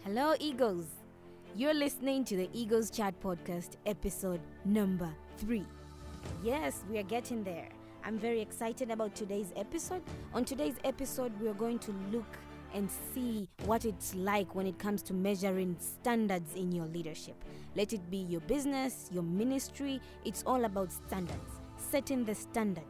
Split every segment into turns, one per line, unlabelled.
Hello, Eagles. You're listening to the Eagles Chat Podcast, episode number 3. Yes, we are getting there. I'm very excited about today's episode. On today's episode, we're going to look and see what it's like when it comes to measuring standards in your leadership. Let it be your business, your ministry. It's all about standards, setting the standards.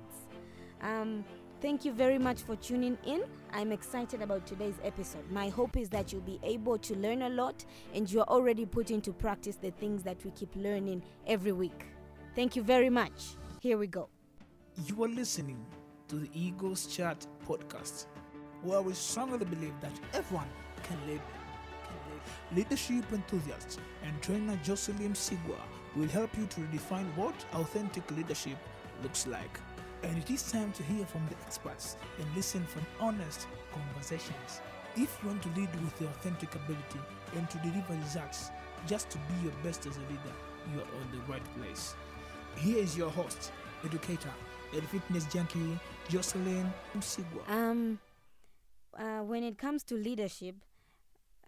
Thank you very much for tuning in. I'm excited about today's episode. My hope is that you'll be able to learn a lot and you're already putting into practice the things that we keep learning every week. Thank you very much. Here we go.
You are listening to the Eagles Chat Podcast, where we strongly believe that everyone can lead. Leadership enthusiast and trainer Jocelyn Sigwa will help you to redefine what authentic leadership looks like. And it is time to hear from the experts and listen from honest conversations. If you want to lead with your authentic ability and to deliver results, just to be your best as a leader, you are on the right place. Here is your host, educator, and fitness junkie, Jocelyn Sigwa.
When it comes to leadership,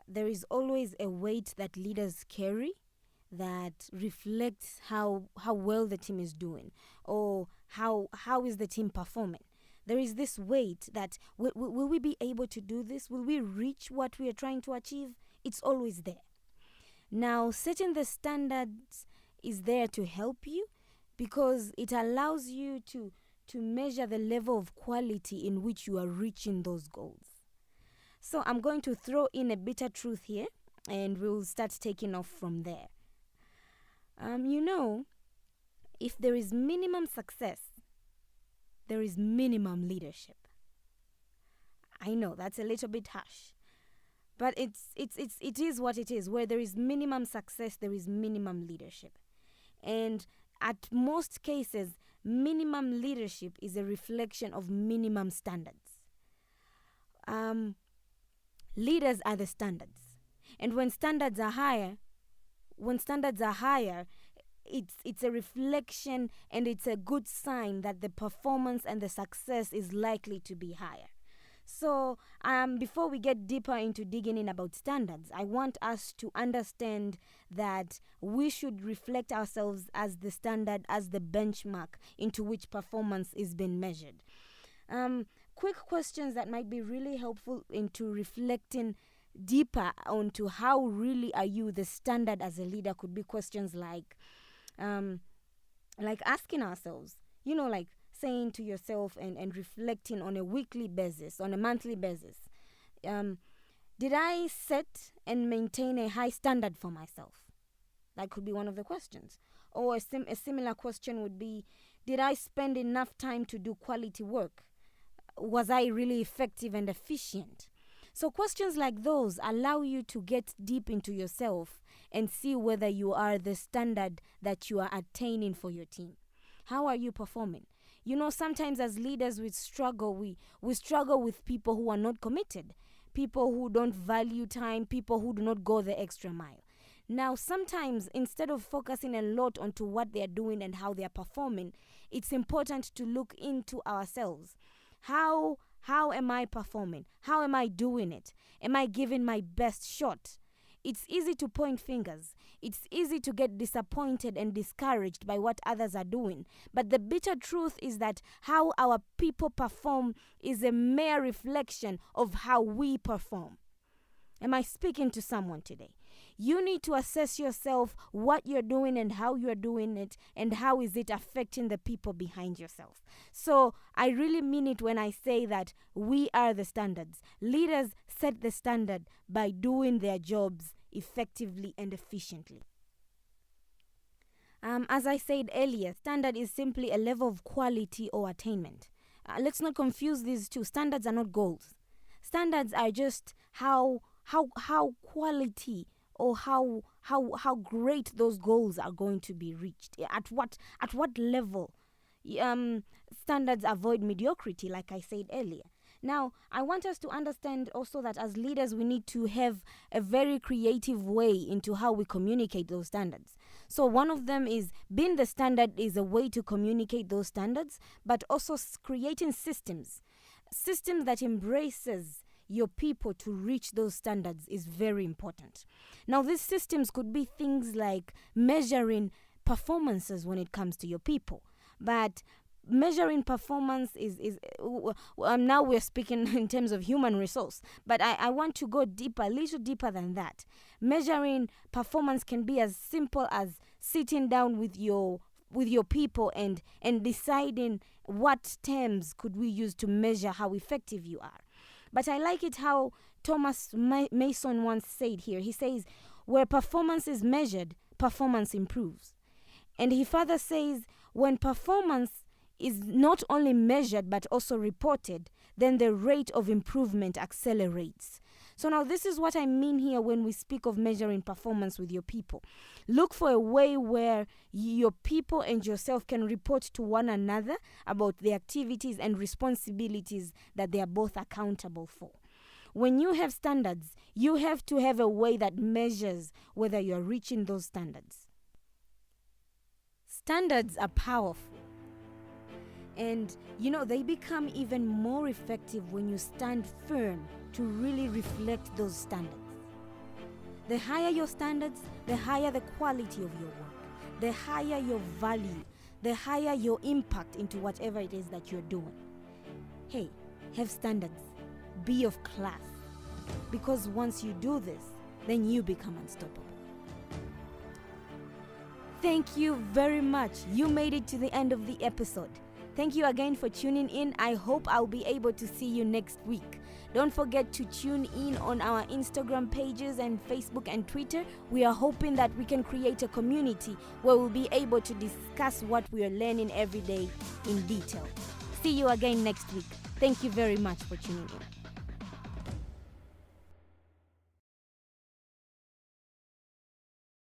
there is always a weight that leaders carry that reflects how well the team is doing or how is the team performing. There is this weight that will we be able to do this? Will we reach what we are trying to achieve? It's always there. Now, setting the standards is there to help you because it allows you to measure the level of quality in which you are reaching those goals. So I'm going to throw in a bitter truth here and we'll start taking off from there. If there is minimum success, there is minimum leadership. I know that's a little bit harsh, but it is what it is. Where there is minimum success, there is minimum leadership. And at most cases, minimum leadership is a reflection of minimum standards. Leaders are the standards. And when standards are higher, it's a reflection and it's a good sign that the performance and the success is likely to be higher. So before we get deeper into digging in about standards, I want us to understand that we should reflect ourselves as the standard, as the benchmark into which performance is being measured. Quick questions that might be really helpful into reflecting deeper onto how really are you the standard as a leader could be questions like asking ourselves, like saying to yourself and reflecting on a weekly basis, on a monthly basis, did I set and maintain a high standard for myself? That could be one of the questions. Or a similar question would be, did I spend enough time to do quality work? Was I really effective and efficient? So questions like those allow you to get deep into yourself and see whether you are the standard that you are attaining for your team. How are you performing? Sometimes as leaders we struggle with people who are not committed, people who don't value time, people who do not go the extra mile. Now, sometimes instead of focusing a lot onto what they are doing and how they are performing, it's important to look into ourselves. How am I performing? How am I doing it? Am I giving my best shot? It's easy to point fingers. It's easy to get disappointed and discouraged by what others are doing. But the bitter truth is that how our people perform is a mere reflection of how we perform. Am I speaking to someone today? You need to assess yourself, what you're doing and how you're doing it, and how is it affecting the people behind yourself. So I really mean it when I say that we are the standards. Leaders set the standard by doing their jobs effectively and efficiently. As I said earlier, standard is simply a level of quality or attainment. Let's not confuse these two. Standards are not goals. Standards are just how quality or how great those goals are going to be reached. At what level? Standards avoid mediocrity, like I said earlier. Now, I want us to understand also that as leaders, we need to have a very creative way into how we communicate those standards. So one of them is being the standard is a way to communicate those standards, but also creating systems that embraces your people to reach those standards is very important. Now, these systems could be things like measuring performances when it comes to your people. But measuring performance is now we're speaking in terms of human resource, but I want to go deeper, a little deeper than that. Measuring performance can be as simple as sitting down with your people and deciding what terms could we use to measure how effective you are. But I like it how Thomas Mason once said here. He says, where performance is measured, performance improves. And he further says, when performance is not only measured but also reported, then the rate of improvement accelerates. So now this is what I mean here when we speak of measuring performance with your people. Look for a way where your people and yourself can report to one another about the activities and responsibilities that they are both accountable for. When you have standards, you have to have a way that measures whether you're reaching those standards. Standards are powerful. And, they become even more effective when you stand firm to really reflect those standards. The higher your standards, the higher the quality of your work, the higher your value, the higher your impact into whatever it is that you're doing. Hey, have standards. Be of class. Because once you do this, then you become unstoppable. Thank you very much. You made it to the end of the episode. Thank you again for tuning in. I hope I'll be able to see you next week. Don't forget to tune in on our Instagram pages and Facebook and Twitter. We are hoping that we can create a community where we'll be able to discuss what we are learning every day in detail. See you again next week. Thank you very much for tuning in.